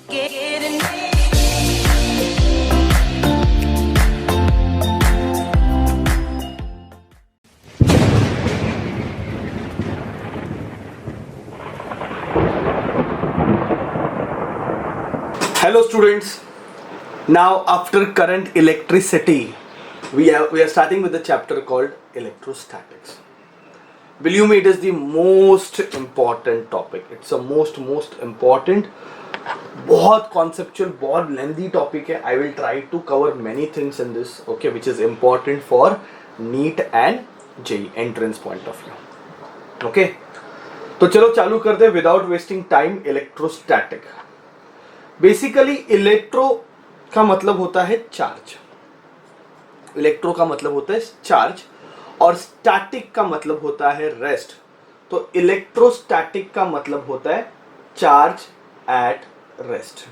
Hello students, now after current electricity, we are starting with the chapter called electrostatics. Believe me, it is the most important topic. It's the most important, बहुत conceptual, बहुत lengthy topic है. I will try to cover many things in this, okay, which is important for NEET and JEE entrance point of view. Okay, तो चलो चालू करते हैं without wasting time. Electrostatic. Basically electro का मतलब होता है चार्ज, इलेक्ट्रो का मतलब होता है चार्ज, और स्टैटिक का मतलब होता है रेस्ट. तो इलेक्ट्रोस्टैटिक का मतलब होता है चार्ज एट रेस्ट.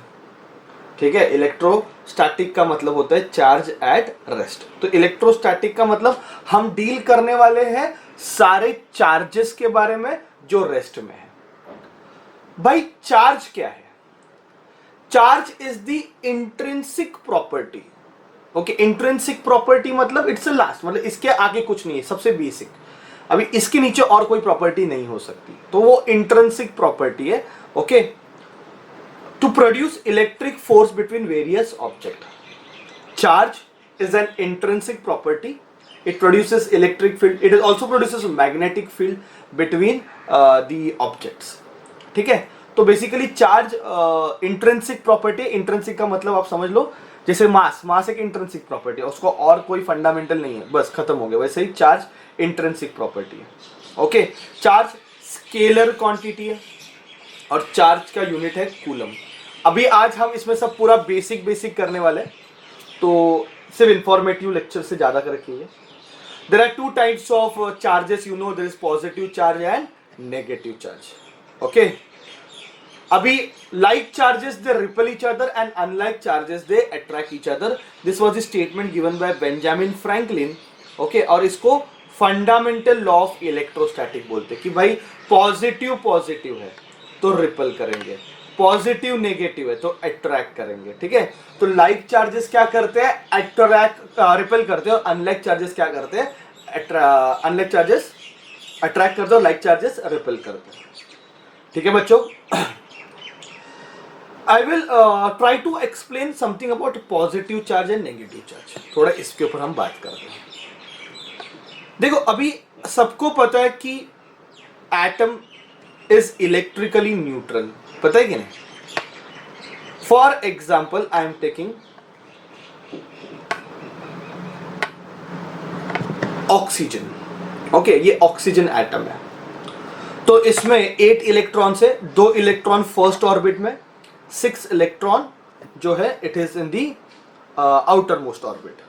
ठीक है, इलेक्ट्रोस्टैटिक का मतलब होता है चार्ज एट रेस्ट. तो इलेक्ट्रोस्टैटिक का मतलब हम डील करने वाले हैं सारे चार्जेस के बारे में जो रेस्ट में है. भाई चार्ज क्या है? Charge is the intrinsic property. Okay, intrinsic property मतलब इट्स अ लास्ट, मतलब इसके आगे कुछ नहीं है, सबसे बेसिक. अभी इसके नीचे और कोई प्रॉपर्टी नहीं हो सकती, तो वो इंट्रिंसिक प्रॉपर्टी है. Okay, to produce electric force between various object. Charge is an intrinsic property. It produces electric field. It also produces magnetic field between the objects. ठीक है, तो basically charge intrinsic property. Intrinsic का मतलब आप समझ लो जैसे मास एक इंट्रिंसिक प्रॉपर्टी है, उसको और कोई फंडामेंटल नहीं है, बस खत्म हो गया. वैसे ही चार्ज इंट्रिंसिक प्रॉपर्टी है. ओके, चार्ज स्केलर क्वांटिटी है और चार्ज का यूनिट है कूलम. अभी आज हम इसमें सब पूरा बेसिक करने वाले हैं, तो सिर्फ इंफॉर्मेटिव लेक्चर से ज्यादा करके. There are two types of charges, you know, there is positive charge and negative charge. Okay, अभी like charges they repel each other and unlike charges they attract each other. This was the statement given by Benjamin Franklin. Okay, और इसको fundamental law of electrostatic बोलते हैं कि भाई positive है तो ripple करेंगे, पॉजिटिव नेगेटिव है तो अट्रैक्ट करेंगे. ठीक है, तो लाइक चार्जेस क्या करते हैं? अट्रैक्ट रिपल करते हैं, और अनलाइक चार्जेस क्या करते हैं? अनलाइक चार्जेस अट्रैक्ट करते हैं और लाइक चार्जेस रिपल करते हैं. ठीक है बच्चों, I will try to explain something about positive charge and negative charge. थोड़ा इसके ऊपर हम बात करते हैं. देखो, अभी सबको पता है कि एटम इज इलेक्ट्रिकली न्यूट्रल. पता है कि नहीं? For example, I am taking oxygen. Okay, ये ऑक्सीजन एटम है. तो इसमें 8 इलेक्ट्रॉन से 2 इलेक्ट्रॉन फर्स्ट ऑर्बिट में, 6 इलेक्ट्रॉन जो है it is in the outer most orbit.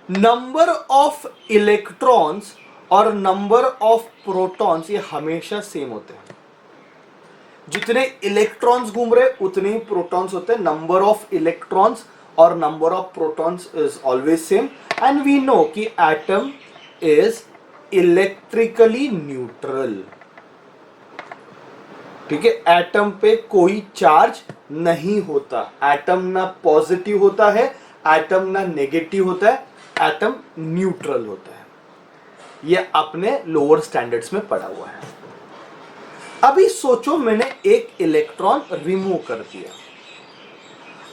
Number of electrons और नंबर ऑफ प्रोटॉन्स ये हमेशा सेम होते हैं. जितने इलेक्ट्रॉन्स घूम रहे उतने ही प्रोटॉन्स होते हैं. नंबर ऑफ इलेक्ट्रॉन्स और number of protons is always same. And we know कि एटम इज इलेक्ट्रिकली न्यूट्रल. ठीक है, एटम पे कोई चार्ज नहीं होता. एटम ना पॉजिटिव होता है, एटम ना नेगेटिव होता है, एटम न्यूट्रल होता है. ये अपने लोअर स्टैंडर्ड्स में पढ़ा हुआ है. अभी सोचो, मैंने एक इलेक्ट्रॉन रिमूव कर दिया.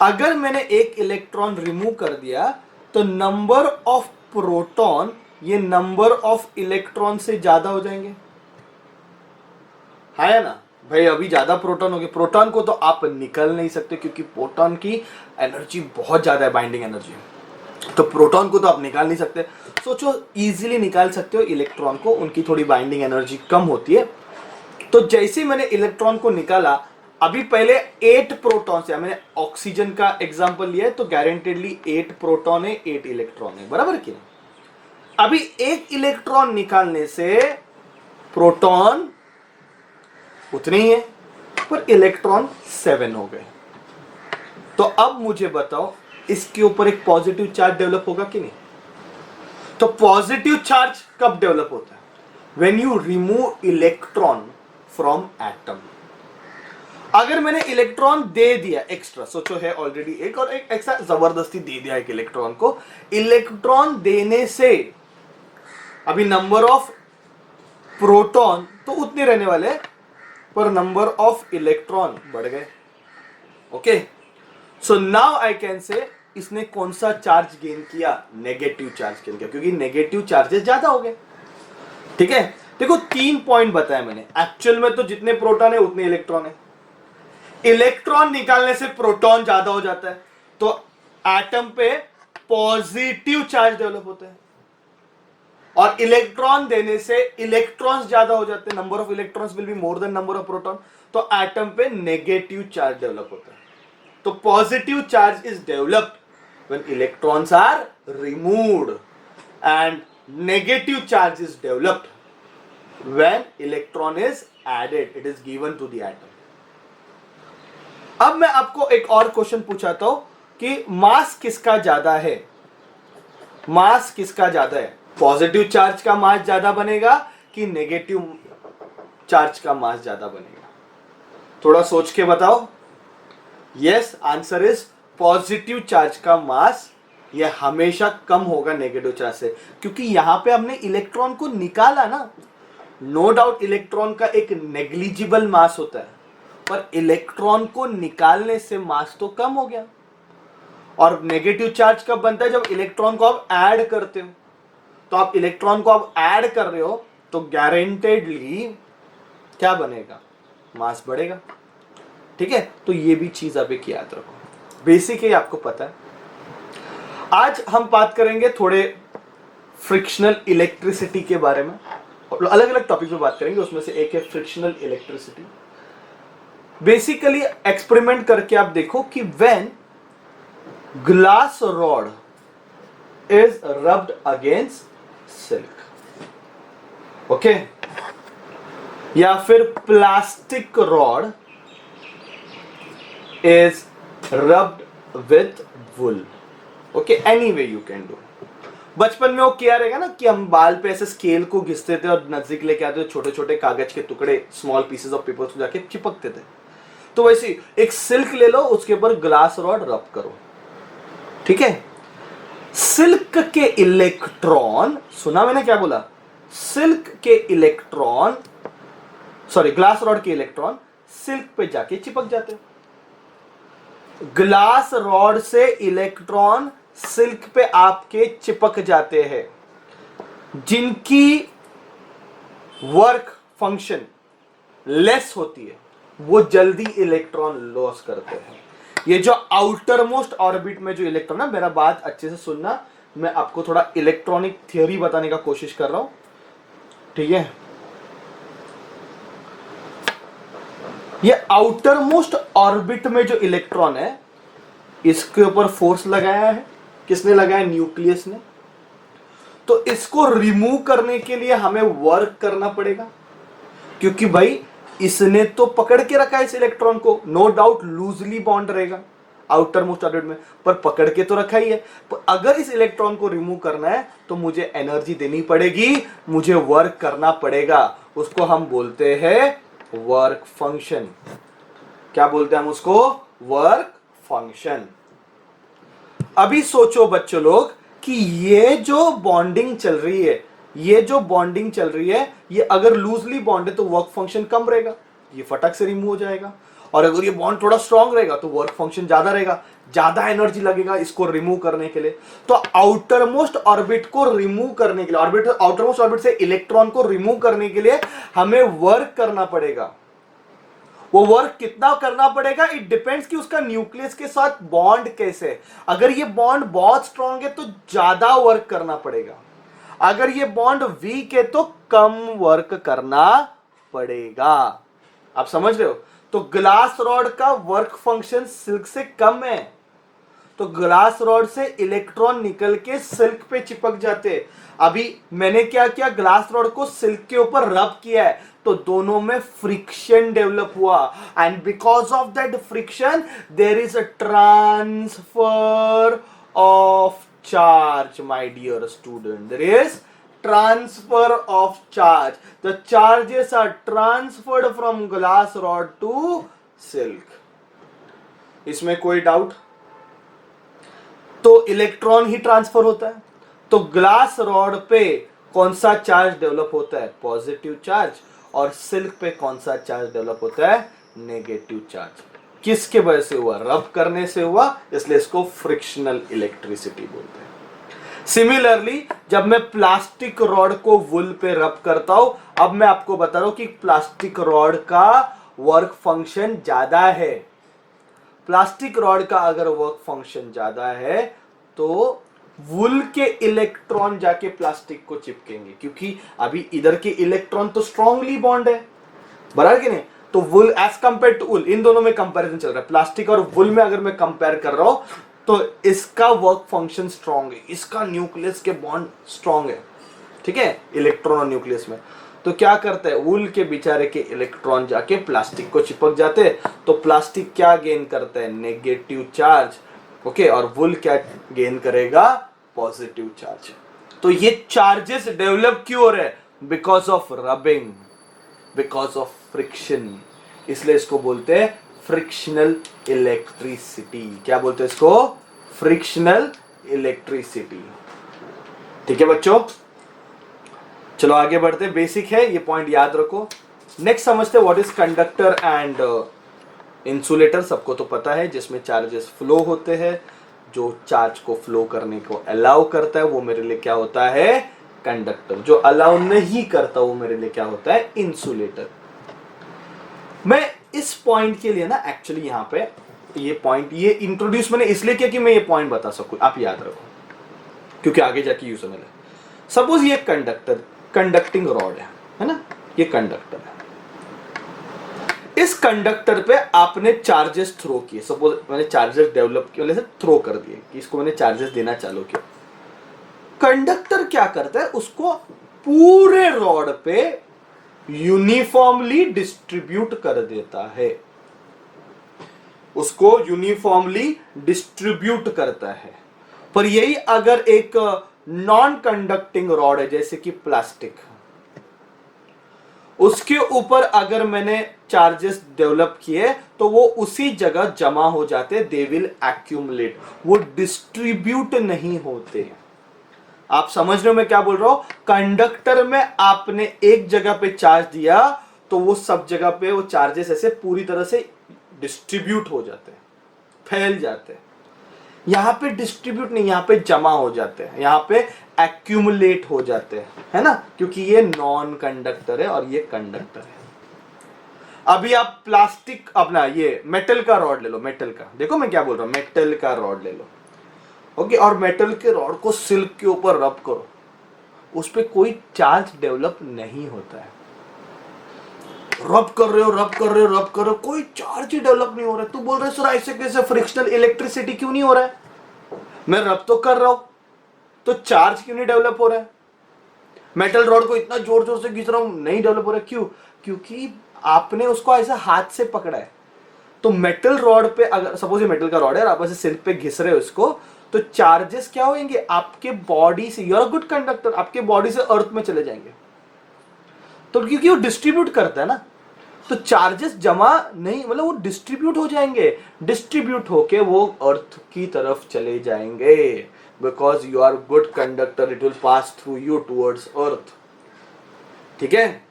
अगर मैंने एक इलेक्ट्रॉन रिमूव कर दिया तो नंबर ऑफ प्रोटॉन ये नंबर ऑफ इलेक्ट्रॉन से ज्यादा हो जाएंगे, है ना भाई? अभी ज्यादा प्रोटॉन हो गए. प्रोटॉन को तो आप निकल नहीं सकते क्योंकि प्रोटॉन की एनर्जी बहुत ज्यादा है, बाइंडिंग एनर्जी. तो प्रोटॉन को तो आप निकाल नहीं सकते. सोचो, इजीली निकाल सकते हो इलेक्ट्रॉन को, उनकी थोड़ी बाइंडिंग एनर्जी कम होती है. तो जैसे मैंने इलेक्ट्रॉन को निकाला, अभी पहले 8 प्रोटॉन से, मैंने ऑक्सीजन का एग्जांपल लिया है तो गारंटेडली 8 प्रोटॉन है, 8 इलेक्ट्रॉन है, बराबर कि नहीं? अभी एक इलेक्ट्रॉन निकालने से प्रोटॉन उतने ही है पर इलेक्ट्रॉन 7 हो गए. तो अब मुझे बताओ, इसके ऊपर एक पॉजिटिव चार्ज डेवलप होगा कि नहीं? तो पॉजिटिव चार्ज कब डेवलप होता है? When you remove electron from atom. अगर मैंने इलेक्ट्रॉन दे दिया एक्स्ट्रा, सोचो है ऑलरेडी एक और एक एक्स्ट्रा जबरदस्ती दे दिया एक इलेक्ट्रॉन को, इलेक्ट्रॉन देने से अभी नंबर ऑफ प्रोटॉन तो उतने रहने वाले, पर नंबर ऑफ इलेक्ट्रॉन बढ़ गए। Okay, so now I can say इसने कौन सा चार्ज गेन किया, नेगेटिव चार्ज गेन किया, क्योंकि नेगेटिव चार्जेस ज्यादा हो गए। ठीक है, देखो 3 पॉइंट बताया मैंने, एक्चुअल में तो जितने प्रोटॉन है उतने इलेक्ट्रॉन है, इलेक्ट्रॉन निकालने से प्रोटॉन ज्यादा हो जाता है, तो एटम पे पॉजिटिव चार्ज डेवलप होता है, और इलेक्ट्रॉन देने से इलेक्ट्रॉन्स ज्यादा हो जाते हैं, number of electrons will be more than number of proton, तो एटम पे नेगेटिव चार्ज डेवलप होता है। तो positive charge is developed when electrons are removed and negative charge is developed when electron is added, it is given to the atom. अब मैं आपको एक और क्वेश्चन पूछाता हूं कि मास किसका ज्यादा है, मास किसका ज्यादा है, पॉजिटिव चार्ज का मास ज्यादा बनेगा कि नेगेटिव चार्ज का मास ज्यादा बनेगा, थोड़ा सोच के बताओ। Yes, answer is positive charge का मास ये हमेशा कम होगा नेगेटिव चार्ज से, क्योंकि यहां पे हमने इलेक्ट्रॉन को निकाला ना। नो डाउट इलेक्ट्रॉन का एक नेग्लिजिबल मास होता है, पर इलेक्ट्रॉन को निकालने से मास तो कम हो गया। और नेगेटिव चार्ज कब बनता है, जब इलेक्ट्रॉन को आप ऐड करते हो, तो आप इलेक्ट्रॉन को आप ऐड कर रहे हो तो गारंटेडली क्या बनेगा, मास बढ़ेगा। ठीक है, तो ये भी चीज अब एक याद रखो, बेसिक है, आपको पता है। आज हम बात करेंगे थोड़े फ्रिक्शनल इलेक्ट्रिसिटी के बारे में, अलग अलग टॉपिक पे बात करेंगे, उसमें से एक है फ्रिक्शनल इलेक्ट्रिसिटी। बेसिकली एक्सपेरिमेंट करके आप देखो कि when glass rod is rubbed against silk, okay, या फिर plastic rod is rubbed with wool, okay, any way you can do. बचपन में वो किया रहेगा ना कि हम बाल पे ऐसे स्केल को घिसते थे और नजदीक लेके आते थे, छोटे छोटे कागज के टुकड़े, स्मॉल पीसेस ऑफ पेपर जाके चिपकते थे। तो वैसे एक सिल्क ले लो, उसके ऊपर ग्लास रॉड रब करो, ठीक है। सिल्क के इलेक्ट्रॉन, सुना मैंने क्या बोला, सिल्क के इलेक्ट्रॉन, सॉरी ग्लास रॉड के इलेक्ट्रॉन सिल्क पे जाके चिपक जाते हैं। ग्लास रॉड से इलेक्ट्रॉन सिल्क पे आपके चिपक जाते हैं, जिनकी वर्क फंक्शन लेस होती है वो जल्दी इलेक्ट्रॉन लॉस करते हैं। ये जो आउटर मोस्ट ऑर्बिट में जो इलेक्ट्रॉन है, मेरा बात अच्छे से सुनना, मैं आपको थोड़ा इलेक्ट्रॉनिक थ्योरी बताने का कोशिश कर रहा हूं, ठीक है। ये आउटर मोस्ट ऑर्बिट में जो इलेक्ट्रॉन है, इसके ऊपर फोर्स लगाया है, किसने लगाया, न्यूक्लियस ने। तो इसको रिमूव करने के लिए हमें वर्क करना पड़ेगा, क्योंकि भाई इसने तो पकड़ के रखा है इस इलेक्ट्रॉन को, नो डाउट लूजली बॉन्ड रहेगा आउटर मोस्ट ऑर्बिट में, पर पकड़ के तो रखा ही है। पर अगर इस इलेक्ट्रॉन को रिमूव करना है तो मुझे एनर्जी देनी पड़ेगी, मुझे वर्क करना पड़ेगा, उसको हम बोलते हैं वर्क फंक्शन। क्या बोलते हैं हम उसको, वर्क फंक्शन। अभी सोचो बच्चों लोग कि ये जो बॉन्डिंग चल रही है, ये जो बॉन्डिंग चल रही है, ये अगर लूजली बॉन्ड है तो वर्क फंक्शन कम रहेगा, ये फटक से रिमूव हो जाएगा। और अगर ये बॉन्ड थोड़ा स्ट्रांग रहेगा तो वर्क फंक्शन ज्यादा रहेगा, ज्यादा एनर्जी लगेगा इसको रिमूव करने के लिए। तो आउटर मोस्ट ऑर्बिट को रिमूव करने के लिए, ऑर्बिट आउटर मोस्ट ऑर्बिट से इलेक्ट्रॉन को रिमूव करने के लिए हमें वर्क करना पड़ेगा। वो वर्क कितना करना पड़ेगा, इट डिपेंड्स कि उसका न्यूक्लियस के साथ बॉन्ड कैसे है। अगर ये बॉन्ड बहुत स्ट्रांग है तो ज्यादा वर्क करना पड़ेगा, अगर ये बॉन्ड वीक है तो कम वर्क करना पड़ेगा। आप समझ रहे हो। तो ग्लास रॉड का वर्क फंक्शन सिल्क से कम है, तो ग्लास रॉड से इलेक्ट्रॉन निकल के सिल्क पे चिपक जाते। अभी मैंने क्या किया, ग्लास रॉड को सिल्क के ऊपर रब किया है, तो दोनों में फ्रिक्शन डेवलप हुआ, and because of that friction there is a transfer of charge, my dear student. There is transfer of charge. The charges are transferred from glass rod to silk. इसमें कोई डाउट? तो electron ही transfer होता है। तो glass rod पे कौन सा charge develop होता है? Positive charge. और सिल्क पे कौन सा चार्ज डेवलप होता है? Negative charge. किसके वजह से हुआ? रब करने से हुआ, इसलिए इसको फ्रिक्शनल इलेक्ट्रिसिटी बोलते हैं। सिमिलरली जब मैं प्लास्टिक रॉड को वुल पे रब करता हूं, अब मैं आपको बता रहा हूं कि प्लास्टिक रॉड का वर्क फंक्शन ज्यादा है। प्लास्टिक रॉड का अगर वर्क फंक्शन ज्यादा है तो वुल के इलेक्ट्रॉन जाके प्लास्टिक को चिपकेंगे, क्योंकि अभी इधर के इलेक्ट्रॉन तो स्ट्रांगली बॉन्ड है, बराबर कि नहीं? तो वुल एज कंपेयर टू वुल, इन दोनों में कंपैरिजन चल रहा है। प्लास्टिक और वुल में अगर मैं कंपेयर कर रहा हूं तो इसका वर्क फंक्शन स्ट्रांग है, इसका न्यूक्लियस के बॉन्ड स्ट्रांग है, ठीक है, इलेक्ट्रॉन और न्यूक्लियस में। तो क्या करता है? वुल के बेचारे के इलेक्ट्रॉन जाके प्लास्टिक को चिपक जाते हैं, तो प्लास्टिक क्या गेन करता है? नेगेटिव चार्ज, ओके, और वुल क्या गेन करेगा? Positive charge. तो ये चार्जेस डेवलप क्यों हो रहे हैं? Because of rubbing, because of friction. इसलिए इसको बोलते हैं फ्रिक्शनल इलेक्ट्रिसिटी। क्या बोलते हैं इसको? Frictional electricity. ठीक है बच्चों, चलो आगे बढ़ते। बेसिक है, ये पॉइंट याद रखो। नेक्स्ट समझते हैं what is conductor and insulator. सबको तो पता है, जिसमें चार्जेस फ्लो होते हैं। जो चार्ज को फ्लो करने को अलाउ करता है वो मेरे लिए क्या होता है? कंडक्टर। जो अलाउ नहीं करता वो मेरे लिए क्या होता है? इंसुलेटर। मैं इस पॉइंट के लिए ना एक्चुअली यहां पे ये पॉइंट ये इंट्रोड्यूस मैंने इसलिए किया कि मैं ये पॉइंट बता सकूं, आप याद रखो, क्योंकि आगे जाके यूजफुल है। सपोज ये कंडक्टर, कंडक्टिंग रॉड है ना, ये कंडक्टर है। इस कंडक्टर पे आपने चार्जेस थ्रो किए। सपोज मैंने चार्जेस डेवलप किए, मतलब थ्रो कर दिए कि इसको मैंने चार्जेस देना चालू किया। कंडक्टर क्या करता है? उसको पूरे रॉड पे यूनिफॉर्मली डिस्ट्रीब्यूट कर देता है, उसको यूनिफॉर्मली डिस्ट्रीब्यूट करता है। पर यही अगर एक नॉन कंडक्टिंग रॉड है, जैसे कि प्लास्टिक, उसके ऊपर अगर मैंने चार्जेस डेवलप किए तो वो उसी जगह जमा हो जाते, दे विल एक्यूमुलेट, वो डिस्ट्रीब्यूट नहीं होते। आप समझ रहे हो मैं क्या बोल रहा हूं? कंडक्टर में आपने एक जगह पे चार्ज दिया तो वो सब जगह पे वो चार्जेस ऐसे पूरी तरह से डिस्ट्रीब्यूट हो जाते हैं, फैल जाते हैं। यहां पे डिस्ट्रीब्यूट नहीं, यहां पे जमा हो जाते हैं, यहां पे एक्यूमुलेट हो जाते हैं, है ना, क्योंकि ये नॉन कंडक्टर है और ये कंडक्टर है। अभी आप प्लास्टिक अपना ये मेटल का रॉड ले लो, मेटल का, देखो मैं क्या बोल रहा हूं, मेटल का रॉड ले लो, ओके, और मेटल के रॉड को सिल्क के ऊपर रब करो, उस पर कोई चार्ज डेवलप नहीं होता है। रब कर रहे हो, रब कर रहे हो, रब कर रहे हो, कोई चार्ज ही डेवलप नहीं हो रहा है। तू बोल रहे सर ऐसे कैसे फ्रिक्शनल इलेक्ट्रिसिटी क्यों नहीं हो रहा है? मैं रब तो कर रहा हूं, तो चार्ज क्यों नहीं डेवलप हो रहा है? मेटल रॉड को इतना जोर जोर से खींच रहा हूं, नहीं डेवलप हो रहा है। क्यों? क्योंकि आपने उसको ऐसा हाथ से पकड़ा है। तो मेटल रॉड पे अगर सपोज ये मेटल का रॉड है और आप ऐसे सिल्क पे घिस रहे हो इसको, तो चार्जेस क्या होंगे? आपके बॉडी से, you are a good conductor, आपके बॉडी से अर्थ में चले जाएंगे। तो क्योंकि वो डिस्ट्रीब्यूट करता है ना, तो चार्जेस जमा नहीं, मतलब वो डिस्ट्रीब्यूट हो जाएंगे, डिस्ट्रीब्यूट होके वो अर्थ की तरफ चले जाएंगे। Because you are good conductor, it will pass through you towards earth. ठीक है?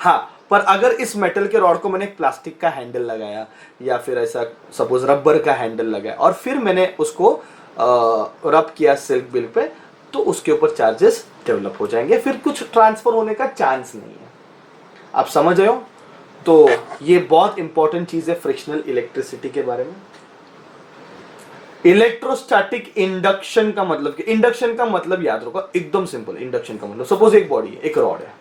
हाँ, पर अगर इस मेटल के रॉड को मैंने एक प्लास्टिक का हैंडल लगाया या फिर ऐसा सपोज रबर का हैंडल लगाया और फिर मैंने उसको रब किया सिल्क बिल पे, तो उसके ऊपर चार्जेस डेवलप हो जाएंगे, फिर कुछ ट्रांसफर होने का चांस नहीं है। आप समझ रहे हो? तो ये बहुत इंपॉर्टेंट चीज है फ्रिक्शनल इलेक्ट्रिसिटी के बारे में। इलेक्ट्रोस्टैटिक इंडक्शन का मतलब, कि इंडक्शन का मतलब याद रखो, एकदम सिंपल। इंडक्शन का मतलब सपोज एक बॉडी है, एक रॉड है,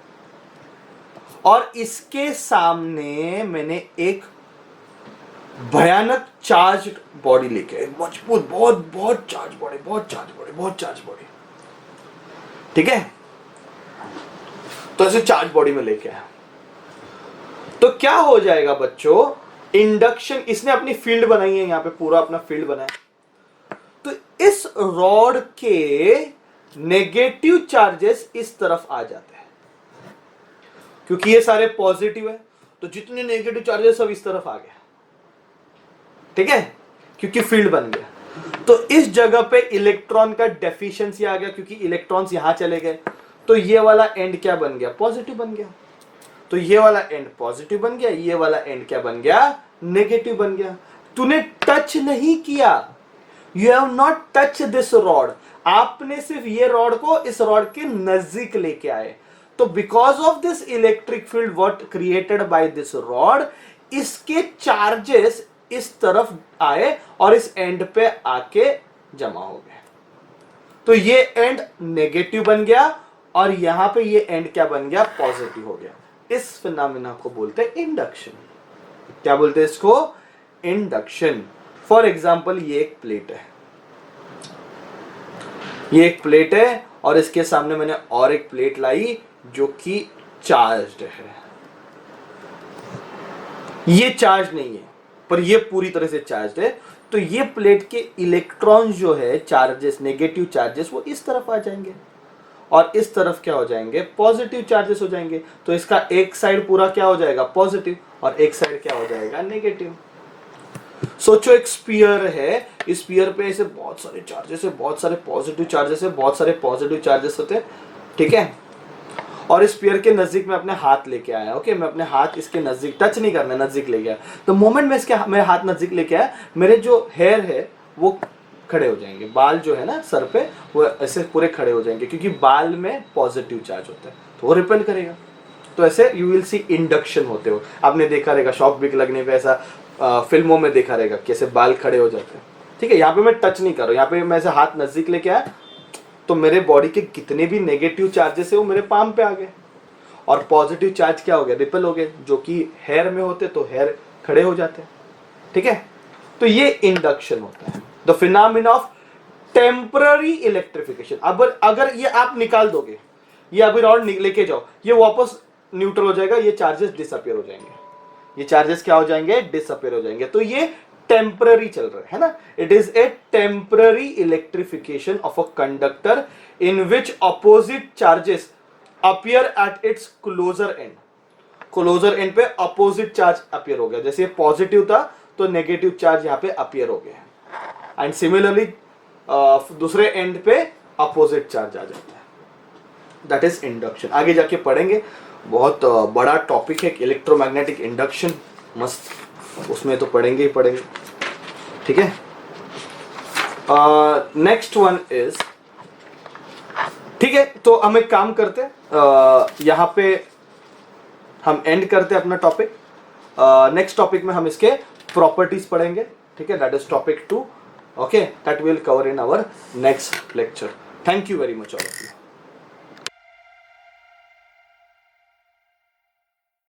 और इसके सामने मैंने एक भयानक चार्ज बॉडी लेके, एक मजबूत बहुत बहुत चार्ज बॉडी, बहुत चार्ज बॉडी, बहुत चार्ज बॉडी, ठीक है? तो ऐसे चार्ज बॉडी में लेके आया, तो क्या हो जाएगा बच्चों? इंडक्शन, इसने अपनी फील्ड बनाई है, यहां पे पूरा अपना फील्ड बनाया, तो इस रॉड के नेगेटिव चार्जेस इस तरफ आ जाते हैं, क्योंकि ये सारे पॉजिटिव है, तो जितने नेगेटिव चार्जेस सब इस तरफ आ गए। ठीक है, क्योंकि फील्ड बन गया। तो इस जगह पे इलेक्ट्रॉन का डेफिशिएंसी आ गया, क्योंकि इलेक्ट्रॉन्स यहां चले गए, तो ये वाला एंड क्या बन गया, पॉजिटिव बन गया। तो ये वाला एंड पॉजिटिव बन गया, ये वाला एंड क्या बन गया, नेगेटिव बन गया। तूने टच नहीं किया, you have not touch this rod, आपने सिर्फ ये रॉड को इस रॉड के नजदीक लेके आए। तो because of this electric field what created by this rod, इसके चार्जेस इस तरफ आए और इस एंड पे आके जमा हो गए। तो ये एंड नेगेटिव बन गया और यहां पे ये एंड क्या बन गया, पॉजिटिव हो गया। इस फिनोमेना को बोलते हैं इंडक्शन। क्या बोलते हैं इसको, इंडक्शन। फॉर एग्जाम्पल ये एक प्लेट है, ये एक प्लेट है और इसके सामने मैंने और एक प्लेट लाई जो कि चार्ज्ड है। ये चार्ज नहीं है पर ये पूरी तरह से चार्ज्ड है। तो ये प्लेट के इलेक्ट्रॉन जो है, चार्जेस, नेगेटिव चार्जेस, वो इस तरफ आ जाएंगे और इस तरफ क्या हो जाएंगे, पॉजिटिव चार्जेस हो जाएंगे। तो इसका एक साइड पूरा क्या हो जाएगा, पॉजिटिव, और एक साइड क्या हो जाएगा, नेगेटिव। सोचो एक स्फीयर है, इस स्फीयर पे ऐसे बहुत सारे चार्जेस है, बहुत सारे पॉजिटिव चार्जेस है, बहुत सारे पॉजिटिव चार्जेस होते हैं, ठीक है। और इस स्फीयर के नजदीक में अपने हाथ लेके आया, ओके, मैं अपने हाथ इसके नजदीक, टच नहीं करना, नजदीक ले गया। तो मोमेंट में इसके मेरे हाथ नजदीक लेके आया, मेरे जो हेयर है वो खड़े हो जाएंगे, बाल जो है ना सर पे वो ऐसे पूरे खड़े हो जाएंगे, क्योंकि बाल में पॉजिटिव चार्ज होता है तो वो रिपेल करेगा। तो ऐसे यू विल सी इंडक्शन होते हो, आपने देखा रहेगा शॉक बिक लगने पे, ऐसा फिल्मों में देखा रहेगा कैसे बाल खड़े हो जाते हैं, ठीक है। यहाँ पे मैं टच नहीं कर रहा हूँ, यहाँ पे मैं ऐसे हाथ नजदीक लेके आया तो मेरे बॉडी के कितने भी नेगेटिव चार्जेस है वो मेरे पाम पे आ गए, और पॉजिटिव चार्ज क्या हो गया, रिपेल हो गए। जो कि हेयर में होते तो हेयर खड़े हो जाते हैं, ठीक है। तो ये इंडक्शन होता है, the phenomena of temporary electrification. अब अगर ये आप निकाल दोगे, ये अभी रॉड लेके जाओ, ये वापस न्यूट्रल हो जाएगा, ये चार्जेस डिसअपियर हो जाएंगे, ये चार्जेस क्या हो जाएंगे, डिसअपियर हो जाएंगे। तो ये टेम्पररी चल रहा है ना, it is a temporary electrification of a conductor in which opposite charges appear at it's closer and. Closer and पे अपोजिट चार्ज अपीयर हो गया, जैसे पॉजिटिव था तो नेगेटिव चार्ज यहाँ पे अपीयर हो गया, एंड सिमिलरली दूसरे एंड पे अपोजिट चार्ज आ जाता है, दैट इज इंडक्शन। आगे जाके पढ़ेंगे, बहुत बड़ा टॉपिक है इलेक्ट्रोमैग्नेटिक इंडक्शन, मस्त, उसमें तो पढ़ेंगे ही पढ़ेंगे, ठीक है। नेक्स्ट वन इज, ठीक है, तो हम एक काम करते हैं, यहाँ पे हम एंड करते हैं अपना टॉपिक। नेक्स्ट टॉपिक में हम इसके प्रॉपर्टीज पढ़ेंगे, ठीक है, that is topic 2, okay, that will cover in our next lecture. Thank you very much all of you.